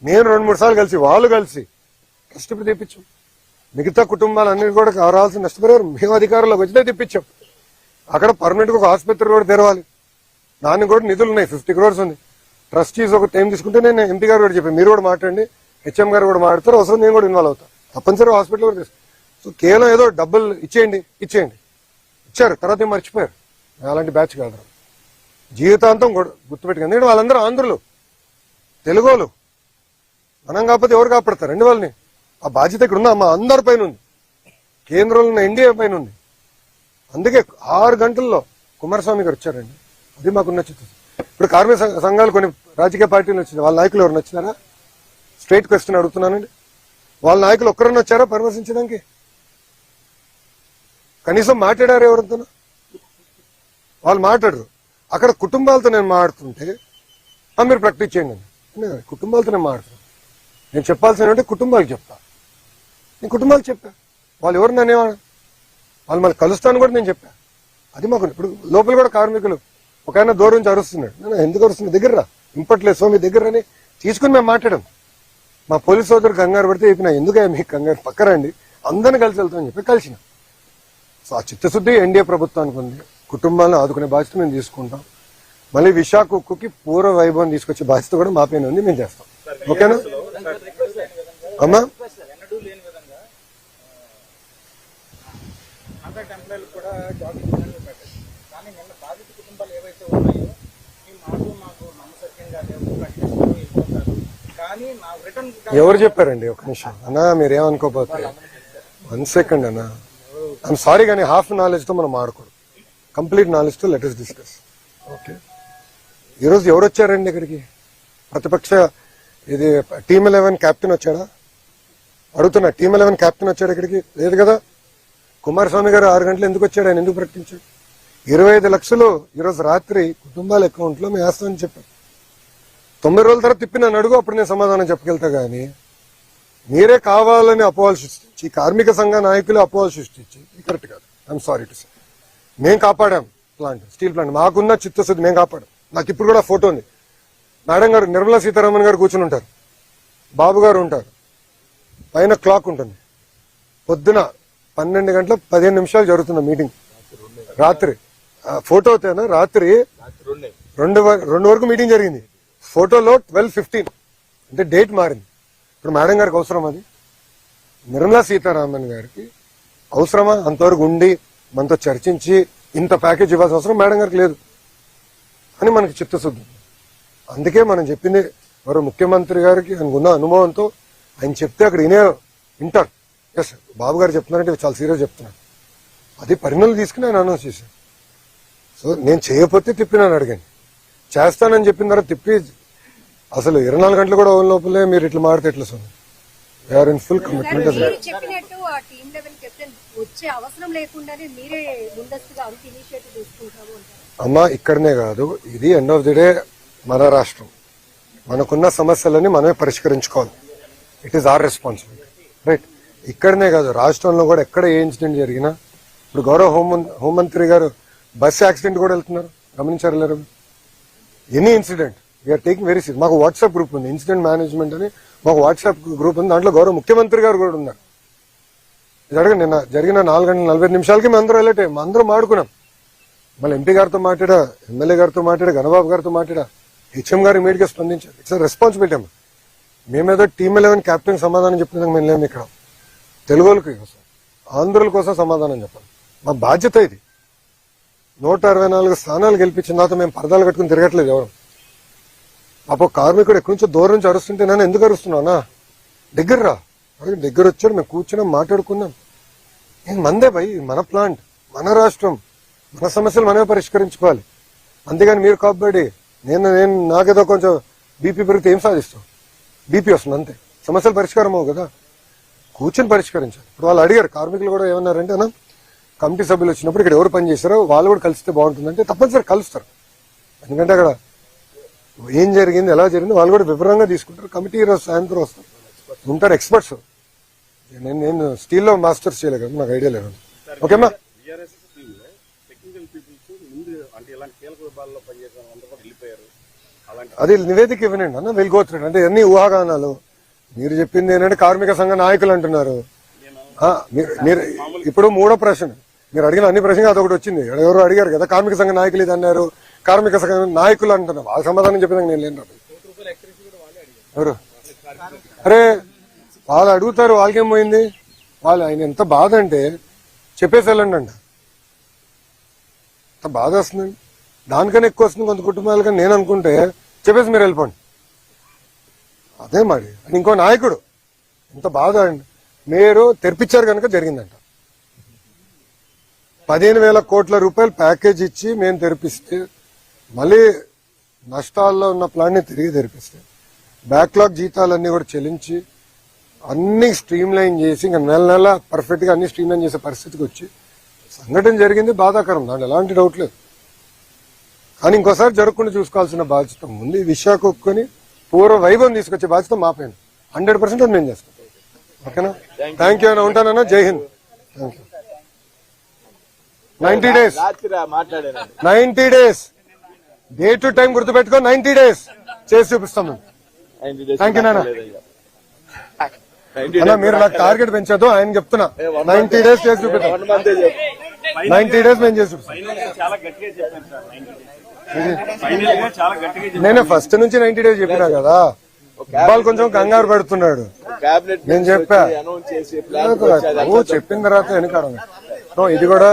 నేను 2-3 సార్లు కలిసి వాళ్ళు కలిసి కష్టపడి తెప్పించాం. మిగతా కుటుంబాలన్నీ కూడా రావాల్సిన నష్టపరిహారం మేము అధికారంలోకి వచ్చితే తెప్పించాం. అక్కడ పర్మనెంట్ గా ఒక ఆసుపత్రి కూడా తెరవాలి, దానికి కూడా నిధులు ఉన్నాయి, 50 crores ఉంది. ట్రస్టీస్ ఒక టైం తీసుకుంటే నేను ఎంపీ గారు కూడా చెప్పాను, మీరు కూడా మాట్లాడండి, హెచ్ఎం గారు కూడా మాట్లాడతారు, అవసరం నేను కూడా ఇన్వాల్వ్ అవుతాను, తప్పనిసరిగా హాస్పిటల్ కూడా తీసుకు. సో కేవలం ఏదో డబ్బులు ఇచ్చేయండి ఇచ్చారు, తర్వాత ఏం మర్చిపోయారు. అలాంటి బ్యాచ్ కాదు, జీవితాంతం గుర్తుపెట్టుకుంది. ఎందుకంటే వాళ్ళందరూ ఆంధ్రులు, తెలుగోలు, మనం కాకపోతే ఎవరు కాపాడతారండి వాళ్ళని? ఆ బాధ్యత ఇక్కడ ఉందా? మా అందరి పైన ఉంది, కేంద్రంలో ఉన్న ఎన్డీఏ పైన ఉంది. అందుకే 6 గంటల్లో కుమారస్వామి గారు వచ్చారండి, అది మాకు నచ్చుతుంది. ఇప్పుడు కార్మిక సంఘాలు కొన్ని రాజకీయ పార్టీలు వచ్చింది, వాళ్ళ నాయకులు ఎవరు నచ్చినారా? Straight question అడుగుతున్నానండి. వాళ్ళ నాయకులు ఒక్కరన్నా వచ్చారా పరామర్శించడానికి? కనీసం మాట్లాడారు ఎవరితో? వాళ్ళు మాట్లాడరు. అక్కడ కుటుంబాలతో నేను మాట్లాడుతుంటే మీరు ప్రాక్టీస్ చేయండి, కుటుంబాలతో నేను మాట్లాడుతున్నాను. నేను చెప్పాల్సిన కుటుంబాలకు చెప్తా, నేను కుటుంబాలకు చెప్పా. వాళ్ళు ఎవరు నన్నేవాడు, వాళ్ళు మళ్ళీ కలుస్తాను కూడా నేను చెప్పా. అది మాకు ఇప్పుడు లోపల కూడా కార్మికులు ఒక ఆయన దూరం నుంచి అరుస్తున్నాడు, నేను ఎందుకు అరుస్తున్నా, దగ్గర రా, ఇంపట్లేదు సో మీ దగ్గర అని తీసుకుని మేము మాట్లాడాం. మా పోలీస్ సోదరు కంగారు పడితే చెప్పిన, ఎందుకు మీకు కంగారు, పక్కరండి అందరిని కలిసి వెళ్తామని చెప్పి కలిసిన. సో ఆ చిత్తశుద్ధి ఎన్డీఏ ప్రభుత్వానికి ఉంది, కుటుంబాలను ఆదుకునే బాధ్యత మేము తీసుకుంటాం. మళ్ళీ విశాఖ ఉక్కుకి పూర్వ వైభవం తీసుకొచ్చే బాధ్యత కూడా మా పైన ఉంది, మేము చేస్తాం. ఓకేనా అమ్మా? ఎవరు చెప్పారండి? ఒక నిమిషం అన్నా, మీరేమనుకోపోతే 1 second అన్నా, ఐఎమ్ సారీ కానీ హాఫ్ నాలెడ్జ్ తో మనం ఆడకూడదు, కంప్లీట్ నాలెడ్జ్ తో లెట్ us డిస్కస్. ఓకే, ఈరోజు ఎవరు వచ్చారండి ఇక్కడికి? ప్రతిపక్ష ఇది టీమ్ 11 క్యాప్టెన్ వచ్చాడా? అడుగుతున్నా, టీమ్ 11 క్యాప్టెన్ వచ్చాడు ఇక్కడికి? లేదు కదా. కుమారస్వామి గారు 6 గంటలు ఎందుకు వచ్చాడు, ఆయన ఎందుకు ప్రకటించాడు? 25 లక్షలు ఈరోజు రాత్రి కుటుంబాల అకౌంట్ లో మేము వేస్తామని చెప్పారు. 90 రోజుల తర్వాత తిప్పి నన్ను అడుగు, అప్పుడు నేను సమాధానం చెప్పగలుగుతా. కానీ మీరే కావాలని అపోహలు సృష్టించి, కార్మిక సంఘ నాయకులు అపోహలు సృష్టించి, కరెక్ట్ కాదు. I'm sorry to say. మేము కాపాడాం ప్లాంట్, స్టీల్ ప్లాంట్, మాకున్న చిత్తశుద్ధి మేము కాపాడాం. నాకు ఇప్పుడు కూడా ఫోటో ఉంది. మేడం గారు, నిర్మలా సీతారామన్ గారు కూర్చుని ఉంటారు, బాబు గారు ఉంటారు, పైన క్లాక్ ఉంటుంది. పొద్దున 12 గంటల 15 నిమిషాలు జరుగుతున్న మీటింగ్, రాత్రి ఫోటో తేనా, రాత్రి 2 వరకు మీటింగ్ జరిగింది. ఫోటోలో 12:15 అంటే డేట్ మారింది. ఇప్పుడు మేడం గారికి అవసరం అది? నిర్మలా సీతారామన్ గారికి అవసరమా అంతవరకు ఉండి మనతో చర్చించి ఇంత ప్యాకేజ్ ఇవ్వాల్సిన అవసరం మేడం గారికి లేదు అని మనకి చిత్తశుద్ధి. అందుకే మనం చెప్పింది మరో ముఖ్యమంత్రి గారికి ఆయనకున్న అనుభవంతో ఆయన చెప్తే అక్కడ వింటారు. ఎస్, బాబు గారు చెప్తున్నారంటే చాలా సీరియస్ చెప్తున్నారు, అది పరిణామాలు తీసుకుని ఆయన అనౌన్స్ చేశారు. సో నేను చేయకపోతే తిప్పినాను అడిగాను, చేస్తానని చెప్పిన తర్వాత తిప్పి అసలు 24 గంటలు కూడా లోపలే మీరు ఇట్లా మాడితే ఎట్లా? Sir we are in full commitment. అమ్మా ఇక్కడనే కాదు, ఇది ఎండ్ ఆఫ్ ది డే మన రాష్ట్రం, మనకున్న సమస్యలన్నీ మనమే పరిష్కరించుకోవాలి. It is our responsibility, right? ఇక్కడనే కాదు, రాష్ట్రంలో కూడా ఎక్కడ ఏ ఇన్సిడెంట్ జరిగినా, ఇప్పుడు గౌరవ హోంమంత్రి గారు బస్ యాక్సిడెంట్ కూడా వెళ్తున్నారు, గమనించారు లేరు? Any incident we are taking very serious. మాకు వాట్సాప్ గ్రూప్ ఉంది, ఇన్సిడెంట్ మేనేజ్మెంట్ అని మాకు వాట్సాప్ గ్రూప్ ఉంది, దాంట్లో గౌరవ ముఖ్యమంత్రి గారు కూడా ఉన్నారు. ఇది అడగండి, నిన్న జరిగిన 4 గంటల 45 నిమిషాలకి మేము అందరూ వెళ్ళటే అందరం ఆడుకున్నాం. మళ్ళీ ఎంపీ గారితో మాట్లాడా, ఎమ్మెల్యే గారితో మాట్లాడా, గణబాబు గారితో మాట్లాడా, హెచ్ఎం గారు ఇమీడియట్ గా స్పందించారు. ఇట్స్ రెస్పాన్సిబిలిటీ అమ్మా. మేమేదో టీమ్ 11 క్యాప్టెన్ సమాధానం చెప్పినందుకు మేము లేము ఇక్కడ. తెలుగులకి కోసం, ఆంధ్రుల కోసం సమాధానం చెప్పాలి, మా బాధ్యత ఇది. 164 స్థానాలు గెలిపించిన తర్వాత మేము పరదాలు కట్టుకుని తిరగట్లేదు ఎవరు. అప్పుడు కార్మికుడు ఎక్కడి నుంచో దూరం నుంచి అరుస్తుంటే నన్ను ఎందుకు అరుస్తున్నావునా, దగ్గర రా, దగ్గర వచ్చాడు, మేము కూర్చున్నాం, మాట్లాడుకున్నాం. నేను మందే భయ్, మన ప్లాంట్, మన రాష్ట్రం, మన సమస్యలు మనమే పరిష్కరించుకోవాలి. అంతేగాని మీరు కాబట్టి నేను నాకేదో కొంచెం బీపీ పెరిగితే ఏం సాధిస్తాం? బీపీ వస్తుంది అంతే, సమస్యలు పరిష్కారం అవ్వు కదా, కూర్చొని పరిష్కరించాలి. ఇప్పుడు వాళ్ళు అడిగారు, కార్మికులు కూడా ఏమన్నారంటే అన్న కమిటీ సభ్యులు వచ్చినప్పుడు ఇక్కడ ఎవరు పని చేశారో వాళ్ళు కూడా కలిస్తే బాగుంటుందంటే తప్పనిసరి కలుస్తారు. ఎందుకంటే అక్కడ ఏం జరిగింది, ఎలా జరిగింది వాళ్ళు కూడా వివరంగా తీసుకుంటారు. కమిటీ ఈరోజు సాయంత్రం వస్తారు, ఉంటారు ఎక్స్పర్ట్స్. నేను స్టీల్లో మాస్టర్స్ చేయలేదు కదా, నాకు ఐడియా లేదు. ఓకేమ్మా? అది నివేదిక ఇవ్వనండి అన్న వెళ్ళిపోతున్నాడు అంటే అన్ని ఊహాగానాలు. మీరు చెప్పింది ఏంటంటే కార్మిక సంఘ నాయకులు అంటున్నారు. మీరు ఇప్పుడు మూడో ప్రశ్న మీరు అడిగిన అన్ని ప్రశ్నలు అదొకటి వచ్చింది. ఎవరు అడిగారు కదా కార్మిక సంఘ నాయకులు ఇది అన్నారు, కార్మిక సంఘ నాయకులు అంటున్నారు. వాళ్ళ సమాధానం చెప్పేదానికి నేను లేను. ఎవరు అరే వాళ్ళు అడుగుతారు, వాళ్ళకేం పోయింది? వాళ్ళు ఆయన ఎంత బాధ అంటే చెప్పేసి వెళ్ళండి అంట. ఎంత బాధ వస్తుందండి. దానికన్నా ఎక్కువ వస్తుంది కొంత కుటుంబాలకి నేను అనుకుంటే చెప్పేసి మీరు వెళ్ళిపోండి. అదే మరి ఇంకో నాయకుడు ఎంత బాధ అండి. మీరు తెరిపించారు కనుక జరిగిందంట. 15,000 కోట్ల రూపాయలు ప్యాకేజ్ ఇచ్చి మేము తెరిపిస్తే మళ్ళీ నష్టాల్లో ఉన్న ప్లాన్ని తిరిగి తెరిపిస్తే బ్యాక్లాగ్ జీతాలన్నీ కూడా చెల్లించి అన్ని స్ట్రీమ్ లైన్ చేసి ఇంకా నెల నెల పర్ఫెక్ట్ గా అన్ని స్ట్రీమ్ లైన్ చేసే పరిస్థితికి వచ్చి సంఘటన జరిగింది. బాధాకరం, దాంట్లో ఎలాంటి డౌట్ లేదు. కానీ ఇంకోసారి జరగకుండా చూసుకోవాల్సిన బాధ్యత ముందు. ఈ విషయాన్ని ఒప్పుకొని పూర్వ వైభవం తీసుకొచ్చే బాధ్యత మా పైన 100% అది మేము చేస్తాం. ఓకేనా? థ్యాంక్ యూ అన్న, ఉంటానన్నా. జై Hind. Thank you. 90 days 90 days day to time గుర్తుపెట్టుకో. 90 days చేసి చూపిస్తాం మేము. థ్యాంక్ యూ నాన్న. అన్న మీరు నాకు టార్గెట్ పెంచదు, ఆయన చెప్తున్నా 90 days చేసి చూపిస్తాం. 90 days మేము చేసి చూపిస్తాం. నేనే ఫస్ట్ నుంచి 90 days చెప్పినా కదా. వాళ్ళు కొంచెం కంగారు పెడుతున్నాడు. నేను చెప్పా చెప్పిన తర్వాత వెనకాడ ఇది కూడా